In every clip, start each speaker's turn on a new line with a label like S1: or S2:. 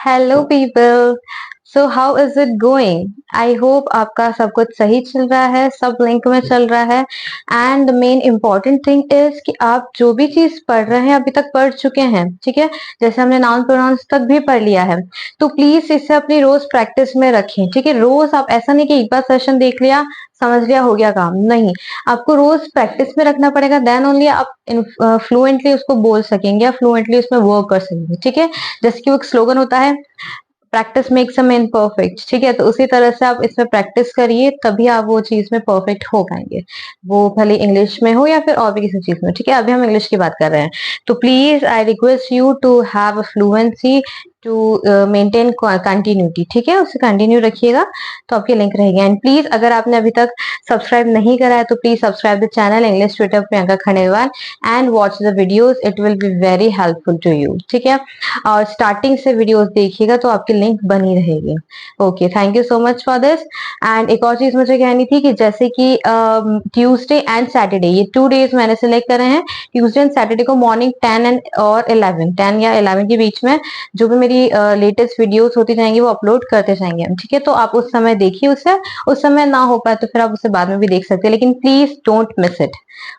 S1: Hello people. So how is it going? I hope आपका सब कुछ सही चल रहा है, सब लिंक में चल रहा है। And main important thing is कि आप जो भी चीज पढ़ रहे हैं अभी तक पढ़ चुके हैं, ठीक है। जैसे हमने नाउन प्रोनाउंस तक भी पढ़ लिया है, तो प्लीज इसे अपनी रोज प्रैक्टिस में रखें, ठीक है। रोज आप ऐसा नहीं कि एक बार सेशन देख लिया, समझ लिया, हो गया काम, नहीं। आपको रोज प्रैक्टिस में रखना पड़ेगा, देन ओनली आप फ्लुएंटली उसको बोल सकेंगे या फ्लुएंटली उसमें वर्क कर सकेंगे, ठीक है। जैसे कि वो एक स्लोगन होता है, practice makes a man perfect, ठीक है। तो उसी तरह से आप इसमें प्रैक्टिस करिए, तभी आप वो चीज में परफेक्ट हो पाएंगे, वो भले इंग्लिश में हो या फिर और भी किसी चीज में, ठीक है। अभी हम इंग्लिश की बात कर रहे हैं, तो please I request you to have a fluency, to maintain continuity, ठीक है। उसे कंटिन्यू रखिएगा तो आपके लिंक रहेगा। एंड प्लीज अगर आपने अभी तक सब्सक्राइब नहीं करा है तो please subscribe the channel English Twitter Priyanka Khandelwal and watch the videos, it will be very helpful to you, ठीक है। और स्टार्टिंग से वीडियोस देखिएगा तो आपकी लिंक बनी रहेगी। Okay, thank you so much for this. And एक और चीज मुझे कहनी थी कि जैसे कि ट्यूसडे एंड सैटरडे, ये 2 डेज मैंने सिलेक्ट करे हैं। ट्यूसडे एंड सैटरडे को मॉर्निंग 10 एंड और 11, 10 या 11 के बीच में जो भी मेरी लेटेस्ट वीडियोस होती जाएंगी वो अपलोड करते जाएंगे हम, ठीक है। तो आप उस समय देखिए उसे, उस समय ना हो पाए तो फिर आप उसे बाद में भी देख सकते हैं, लेकिन please don't miss it.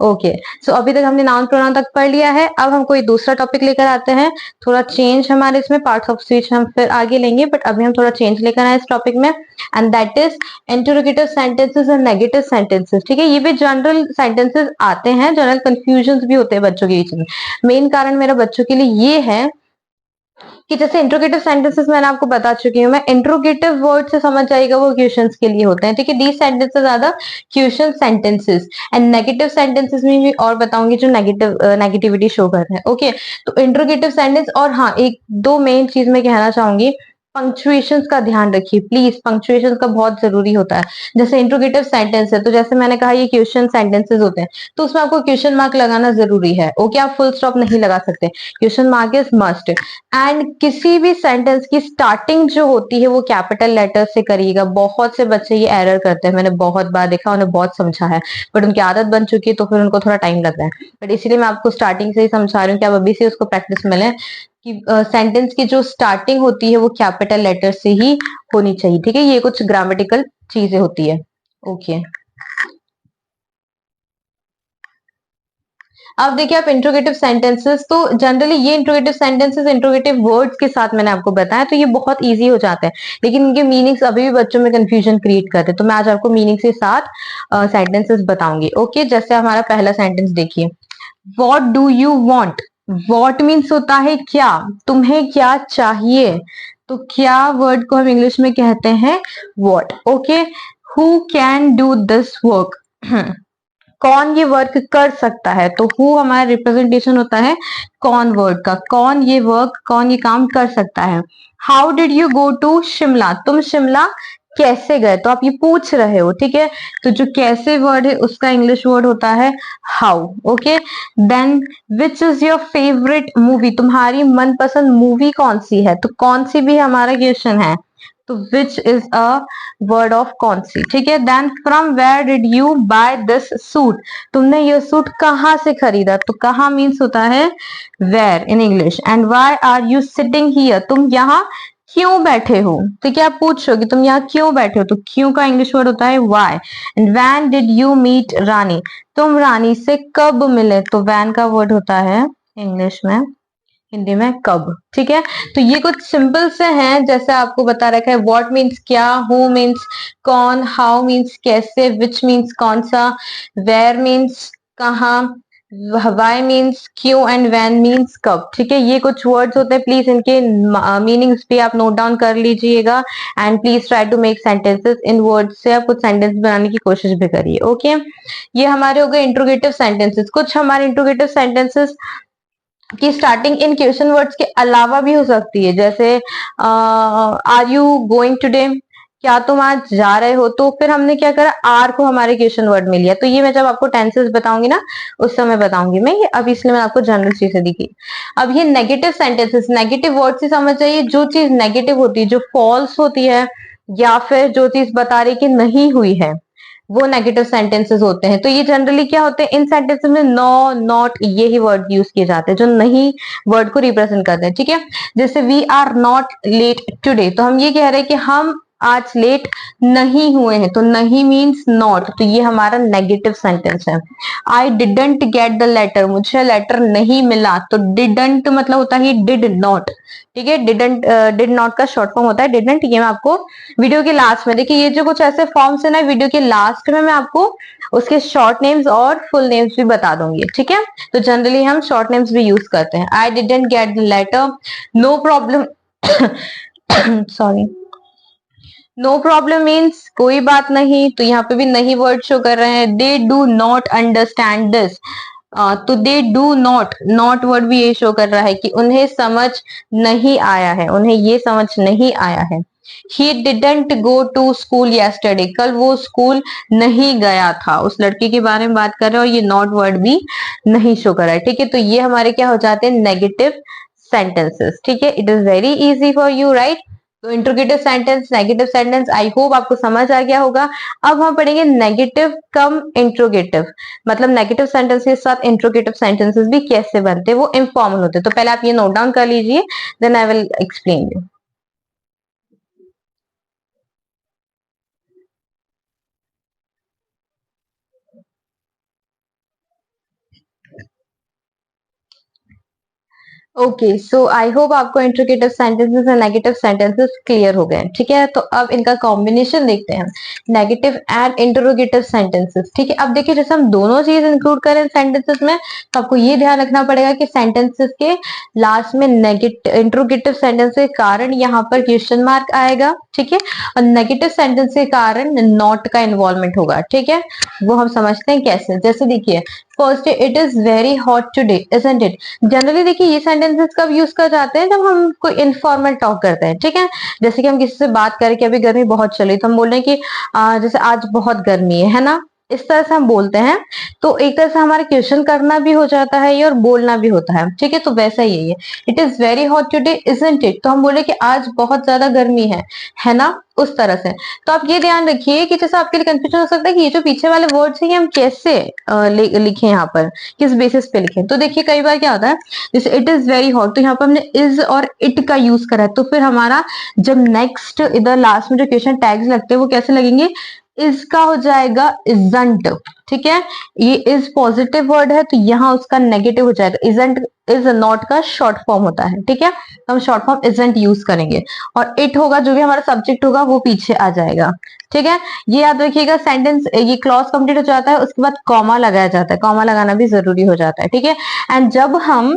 S1: Okay, so अभी तक हमने नाउन प्रोनाउन तक पढ़ लिया है, अब हम कोई दूसरा टॉपिक लेकर आते हैं। थोड़ा चेंज हमारे इसमें, पार्ट्स ऑफ स्पीच हम फिर आगे लेंगे, बट अभी हम थोड़ा चेंज लेकर आए इस टॉपिक में, and that is interrogative sentences and negative sentences, ठीक है। ये भी जनरल सेंटेंसेस आते हैं, जनरल कंफ्यूजन भी होते हैं बच्चों के बीच में। मेन कारण मेरा बच्चों के लिए ये है कि जैसे इंट्रोगेटिव सेंटेंसेस मैंने आपको बता चुकी हूँ मैं, इंट्रोगेटिव वर्ड से समझ जाएगा वो क्वेश्चंस के लिए होते हैं, ठीक है। दीज सेंटेंसेस ज्यादा question sentences, and negative sentences में भी और बताऊंगी जो नेगेटिविटी शो कर रहे हैं। ओके, तो इंट्रोगेटिव सेंटेंस, और हाँ एक दो मेन चीज मैं कहना चाहूंगी, पंक्चुएशंस का ध्यान रखिए प्लीज, पंक्चुएशंस का बहुत जरूरी होता है। जैसे इंट्रोगेटिव सेंटेंस है तो जैसे मैंने कहा ये क्वेश्चन सेंटेंसेस होते हैं, तो उसमें आपको क्वेश्चन मार्क लगाना जरूरी है। ओके, आप फुल स्टॉप नहीं लगा सकते, question mark is must. And किसी भी सेंटेंस की स्टार्टिंग जो होती है वो कैपिटल लेटर से करिएगा। बहुत से बच्चे ये एरर करते हैं, मैंने बहुत बार देखा, उन्हें बहुत समझा है, बट उनकी आदत बन चुकी है तो फिर उनको थोड़ा टाइम लग रहा है। बट इसीलिए मैं आपको स्टार्टिंग से ही समझा रही हूँ कि आप अभी से उसको प्रैक्टिस में लें कि सेंटेंस की जो स्टार्टिंग होती है वो कैपिटल लेटर से ही होनी चाहिए, ठीक है। ये कुछ ग्रामेटिकल चीजें होती है। ओके, अब देखिए आप इंट्रोगेटिव सेंटेंसेस, तो जनरली ये इंट्रोगेटिव सेंटेंसेस इंट्रोगेटिव वर्ड्स के साथ मैंने आपको बताया, तो ये बहुत इजी हो जाता है, लेकिन इनके मीनिंग्स अभी भी बच्चों में कंफ्यूजन क्रिएट करते हैं, तो मैं आज आपको मीनिंग के साथ सेंटेंसेस बताऊंगी। ओके, जैसे हमारा पहला सेंटेंस देखिए, what do you want. What means होता है क्या, तुम्हें क्या चाहिए, तो क्या वर्ड को हम इंग्लिश में कहते हैं what. Okay, who can do this work, कौन ये वर्क कर सकता है, तो हु हमारा रिप्रेजेंटेशन होता है कौन वर्ड का, कौन ये वर्क, कौन ये काम कर सकता है। How did you go to Shimla, तुम शिमला कैसे गए, तो आप ये पूछ रहे हो, ठीक है। तो जो कैसे वर्ड है उसका इंग्लिश वर्ड होता है how. Okay, then which is your favourite movie, तुम्हारी मनपसंद मूवी कौन सी है, तो कौन सी भी हमारा क्वेश्चन है, तो which is a word of कौन सी, ठीक है। Then from where did you buy this suit, तुमने ये सूट कहाँ से खरीदा, तो कहाँ मीन्स होता है where in English. And why are you sitting here, तुम यहाँ क्यों बैठे हो, तो क्या आप पूछोगे तुम यहाँ क्यों बैठे हो, तो क्यों का इंग्लिश वर्ड होता है Y. And when did you meet Rani, तुम रानी से कब मिले, तो वैन का वर्ड होता है इंग्लिश में, हिंदी में कब, ठीक है। तो ये कुछ सिंपल से हैं, जैसे आपको बता रखा है, व्हाट मीन्स क्या, हु मीन्स कौन, हाउ मीन्स कैसे, विच मीन्स कौन सा, वेयर मीन्स कहाँ, वाई मीन्स क्यों, एंड व्हेन मीन्स कब, ठीक है। ये कुछ वर्ड्स होते हैं, प्लीज इनके मीनिंग्स भी आप नोट डाउन कर लीजिएगा, and please try to make sentences in words से आप कुछ सेंटेंस बनाने की कोशिश भी करिए। ओके, ये हमारे हो गए इंट्रोगेटिव सेंटेंसेस। कुछ हमारे इंट्रोगेटिव सेंटेंसेस की स्टार्टिंग इन क्वेश्चन वर्ड्स के अलावा भी हो सकती है, जैसे आर यू गोइंग टुडे, क्या तुम आज जा रहे हो, तो फिर हमने क्या करा, आर को हमारे क्वेश्चन वर्ड में लिया। तो ये मैं जब आपको टेंसेस बताऊंगी ना उस समय बताऊंगी मैं ये, अब इसलिए मैं आपको जनरल चीजें दिखी। अब ये नेगेटिव सेंटेंसेस, नेगेटिव वर्ड से समझ जाइए जो चीज नेगेटिव होती है, जो फॉल्स होती है, या फिर जो चीज बता रही कि नहीं हुई है, वो नेगेटिव सेंटेंसेस होते हैं। तो ये जनरली क्या होते हैं, इन सेंटेंसेस में नो, नॉट, ये ही वर्ड यूज किए जाते हैं जो नहीं वर्ड को रिप्रेजेंट करते हैं। ठीक है, जैसे we are not late today, तो हम ये कह रहे हैं कि हम आज लेट नहीं हुए हैं, तो नहीं मीन्स नॉट, तो ये हमारा नेगेटिव सेंटेंस है। I didn't get the letter, मुझे लेटर नहीं मिला, तो डिडंट मतलब होता है डिड नॉट। ठीक है, डिडंट डिड नॉट का शॉर्ट फॉर्म होता है डिडंट। ये मैं आपको वीडियो के लास्ट में, देखिए ये जो कुछ ऐसे फॉर्म्स है ना, वीडियो के लास्ट में मैं आपको उसके शॉर्ट नेम्स और फुल नेम्स भी बता दूंगी। ठीक है, तो जनरली हम शॉर्ट नेम्स भी यूज करते हैं। I didn't get the letter, no problem, sorry, no problem means कोई बात नहीं, तो यहाँ पे भी नहीं वर्ड शो कर रहे हैं। They do not understand this, तो they do not, not word भी ये शो कर रहा है कि उन्हें समझ नहीं आया है, उन्हें ये समझ नहीं आया है। He didn't go to school yesterday, कल वो स्कूल नहीं गया था, उस लड़के के बारे में बात कर रहे हैं और ये नॉट वर्ड भी नहीं शो कर रहा है। ठीक है, तो ये हमारे क्या हो जाते हैं, नेगेटिव सेंटेंसेस। ठीक है, it is very easy for you, right. तो interrogative sentence, negative sentence, I hope आपको समझ आ गया होगा। अब हम पढ़ेंगे नेगेटिव कम इंट्रोगेटिव, मतलब नेगेटिव सेंटेंस के साथ इंट्रोगेटिव सेंटेंसेस भी कैसे बनते हैं, वो इनफॉर्मल होते हैं। तो पहले आप ये नोट डाउन कर लीजिए, then I will explain you. Okay, so I hope आपको इंट्रोगेटिव सेंटेंसेस और नेगेटिव सेंटेंसेस क्लियर हो गए। ठीक है, तो अब इनका कॉम्बिनेशन देखते हैं, नेगेटिव एंड इंट्रोगेटिव सेंटेंसेस। ठीक है, अब देखिए जैसे हम दोनों चीज इंक्लूड करें सेंटेंसेस में, तो आपको ये ध्यान रखना पड़ेगा कि सेंटेंसेस के लास्ट में नेगेटिव इंट्रोगेटिव सेंटेंस के कारण यहाँ पर क्वेश्चन मार्क आएगा। ठीक है, और नेगेटिव सेंटेंस के कारण नॉट का इन्वॉल्वमेंट होगा। ठीक है, वो हम समझते हैं कैसे। जैसे देखिए first, it is very hot today isn't it. Generally देखिए ये सेंटेंसेस कब यूज कर जाते हैं, जब हम कोई इनफॉर्मल टॉक करते हैं। ठीक है, जैसे कि हम किसी से बात करें कि अभी गर्मी बहुत चली, तो हम बोल रहे हैं कि जैसे आज बहुत गर्मी है ना, इस तरह से हम बोलते हैं। तो एक तरह से हमारा क्वेश्चन करना भी हो जाता है ये और बोलना भी होता है। ठीक है, तो वैसा ही है, it is very hot today isn't it, तो हम बोले कि आज बहुत ज्यादा गर्मी है ना, उस तरह से। तो आप ये ध्यान रखिए कि जैसे आपके लिए कंफ्यूजन हो सकता है कि ये जो पीछे वाले वर्ड्स हैं ये हम कैसे लिखें, यहाँ पर किस बेसिस पे लिखें। तो देखिए कई बार क्या होता है, जैसे इट इज वेरी हॉट, तो यहाँ पर हमने इज और इट का यूज करा है, तो फिर हमारा जब नेक्स्ट इधर लास्ट में जो क्वेश्चन टैग्स लगते हैं वो कैसे लगेंगे, इसका हो जाएगा इजंट। ठीक है, ये इज पॉजिटिव वर्ड है, तो यहाँ उसका नेगेटिव हो जाएगा इजंट, इज नॉट का शॉर्ट फॉर्म होता है। ठीक है, तो हम शॉर्ट फॉर्म इजंट यूज करेंगे, और इट होगा जो भी हमारा सब्जेक्ट होगा वो पीछे आ जाएगा। ठीक है, ये याद रखिएगा, सेंटेंस ये क्लॉज कंप्लीट हो जाता है उसके बाद कॉमा लगाया जाता है, कॉमा लगाना भी जरूरी हो जाता है। ठीक है, एंड जब हम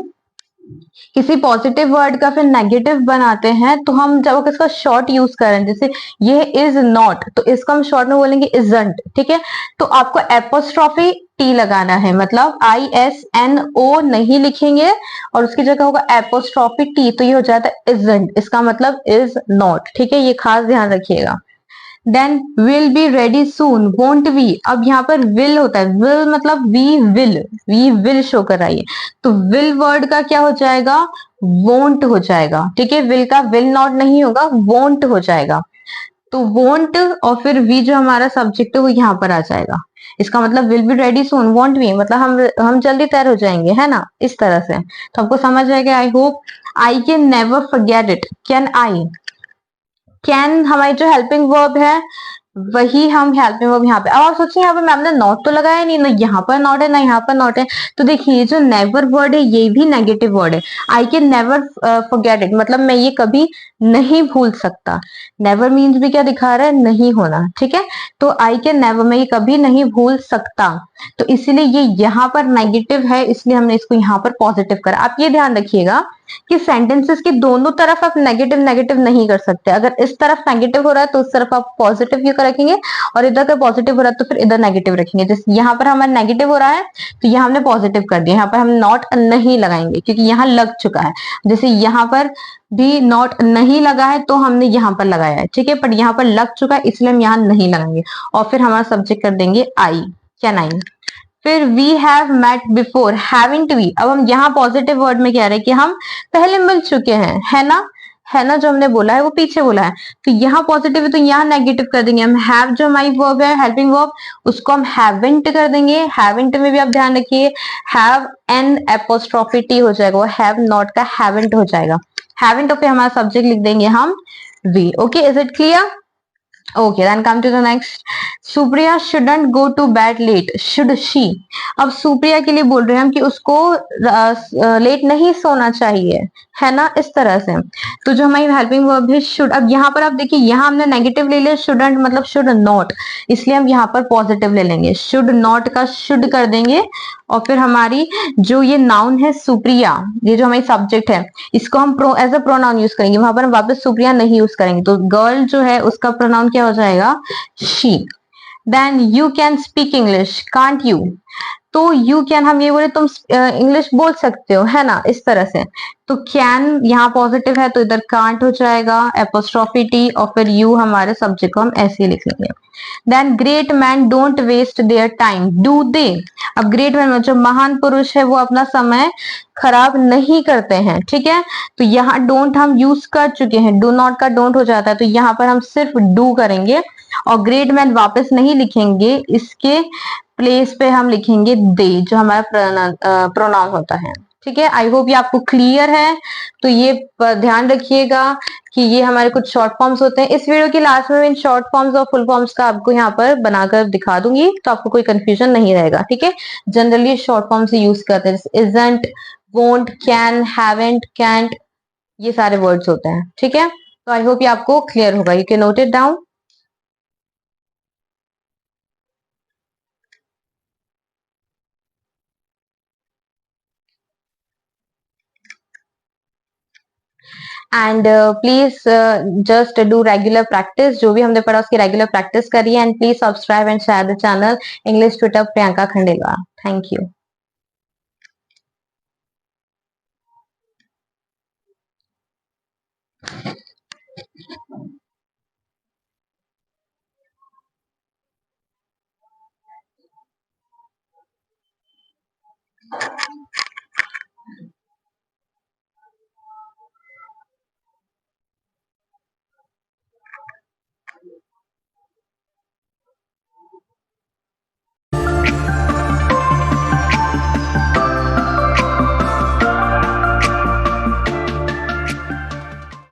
S1: किसी पॉजिटिव वर्ड का फिर नेगेटिव बनाते हैं, तो हम जब इसका शॉर्ट यूज करें, जैसे ये इज नॉट, तो इसको हम शॉर्ट में बोलेंगे इजंट। ठीक है, तो आपको एपोस्ट्रॉफी टी लगाना है, मतलब ISNO नहीं लिखेंगे और उसकी जगह होगा एपोस्ट्रॉफी टी, तो ये हो जाता है इजंट, इसका मतलब इज नॉट। ठीक है, ये खास ध्यान रखिएगा। Then will be ready soon, won't we, अब यहाँ पर विल होता है, विल मतलब वी विल शो कराइए, तो विल वर्ड का क्या हो जाएगा, वोंट हो जाएगा। ठीक है, विल का विल नॉट नहीं होगा, वोंट हो जाएगा, तो वोंट और फिर वी जो हमारा सब्जेक्ट है वो यहाँ पर आ जाएगा। इसका मतलब will be ready soon, won't we मतलब हम जल्दी तैयार हो जाएंगे, है ना, इस तरह से। तो आपको समझ आएगा I hope. I can never forget it, can I, can हमारी जो हेल्पिंग वर्ब है वही हम हेल्पिंग वर्ब यहाँ पे। अब आप सोचिए यहाँ पे मैम ने नॉट तो लगाया नहीं, ना यहाँ पर नॉट है ना यहाँ पर नॉट है, तो देखिए ये जो नेवर वर्ड है ये भी नेगेटिव वर्ड है। I can never forget it मतलब मैं ये कभी नहीं भूल सकता, नेवर मीन्स भी क्या दिखा रहा है, नहीं होना। ठीक है, तो आई कैन नेवर मैं ये कभी नहीं भूल सकता, तो इसीलिए ये यहाँ पर नेगेटिव है, इसलिए हमने इसको यहाँ पर पॉजिटिव करा। आप ये ध्यान रखिएगा कि सेंटेंसेस की दोनों तरफ आप नेगेटिव नेगेटिव नहीं कर सकते। अगर इस तरफ नेगेटिव हो रहा है तो उस तरफ आप पॉजिटिव क्यों रखेंगे, और इधर का पॉजिटिव हो रहा है तो फिर इधर नेगेटिव रखेंगे। जैसे यहाँ पर हमारा नेगेटिव हो रहा है तो यहाँ हमने पॉजिटिव कर दिया, यहाँ पर हम नॉट नहीं लगाएंगे क्योंकि यहाँ लग चुका है। जैसे यहाँ पर भी नॉट नहीं लगा है तो हमने यहाँ पर लगाया है, ठीक है, पर यहाँ पर लग चुका है इसलिए हम यहाँ नहीं लगाएंगे, और फिर हमारा सब्जेक्ट कर देंगे आई, कैन आई। फिर we have met before, haven't we, अब हम यहाँ पॉजिटिव वर्ड में कह रहे हैं कि हम पहले मिल चुके हैं, है ना, है ना, जो हमने बोला है वो पीछे बोला है, तो यहाँ पॉजिटिव है तो यहाँ नेगेटिव कर देंगे हम। हैव जो हमारी वर्ब है, हेल्पिंग वर्ब, उसको हम हैवेंट कर देंगे। हैवेंट में भी आप ध्यान रखिए, हैव एन एपोस्ट्रोफी टी हो जाएगा, वो हैव नॉट का हैवेंट हो जाएगा। हैवेंट पे हमारा सब्जेक्ट लिख देंगे हम we. Okay, is it clear? Okay, then come to the next. Supriya shouldn't go to bed late. Should she? अब सुप्रिया के लिए बोल रहे हैं हम कि उसको लेट नहीं सोना चाहिए, है ना, इस तरह से। तो जो हमारी हेल्पिंग वर्ब है शुड, अब यहाँ पर आप देखिए, यहाँ हमने नेगेटिव ले लिया, शुडंट मतलब शुड नॉट, इसलिए हम यहाँ पर पॉजिटिव ले लेंगे। शुड नॉट का शुड कर देंगे, और फिर हमारी जो ये नाउन है सुप्रिया, ये जो हमारी सब्जेक्ट है, इसको हम एज अ प्रोनाउन यूज करेंगे, वहां पर हम वापस सुप्रिया नहीं यूज करेंगे। तो गर्ल जो है उसका प्रोनाउन क्या हो जाएगा? She. Then you can speak English, can't you? तो यू कैन, हम ये बोले तुम इंग्लिश बोल सकते हो, है ना, इस तरह से। तो कैन यहाँ पॉजिटिव है तो इधर कांट हो जाएगा, एपोस्ट्रोफी टी, और फिर यू हमारे सब्जेक्ट को हम ऐसे ही लिख लेंगे। Then great man don't waste their time, do they? अब ग्रेट मैन जो महान पुरुष है वो अपना समय खराब नहीं करते हैं, ठीक है। तो यहाँ डोंट हम यूज कर चुके हैं, डू नॉट का डोंट हो जाता है, तो यहाँ पर हम सिर्फ डू करेंगे, और ग्रेट मैन वापस नहीं लिखेंगे, इसके प्लेस पे हम लिखेंगे दे, जो हमारा प्रोनाउन होता है, ठीक है। आई होप ये आपको क्लियर है। तो ये ध्यान रखिएगा कि ये हमारे कुछ शॉर्ट फॉर्म्स होते हैं। इस वीडियो की लास्ट में इन शॉर्ट फॉर्म्स और फुल फॉर्म्स का आपको यहाँ पर बनाकर दिखा दूंगी, तो आपको कोई कंफ्यूजन नहीं रहेगा, ठीक है। जनरली शॉर्ट फॉर्म से यूज करते हैं, isn't, won't, can, haven't, can't, ये सारे वर्ड्स होते हैं, ठीक है। तो आई होप ये आपको क्लियर होगा, you can note it down. And please just do regular practice, जो भी हमने पढ़ा उसकी रेगुलर प्रैक्टिस करिए, and please subscribe and share the channel English Twitter Priyanka Khandelwal. Thank you.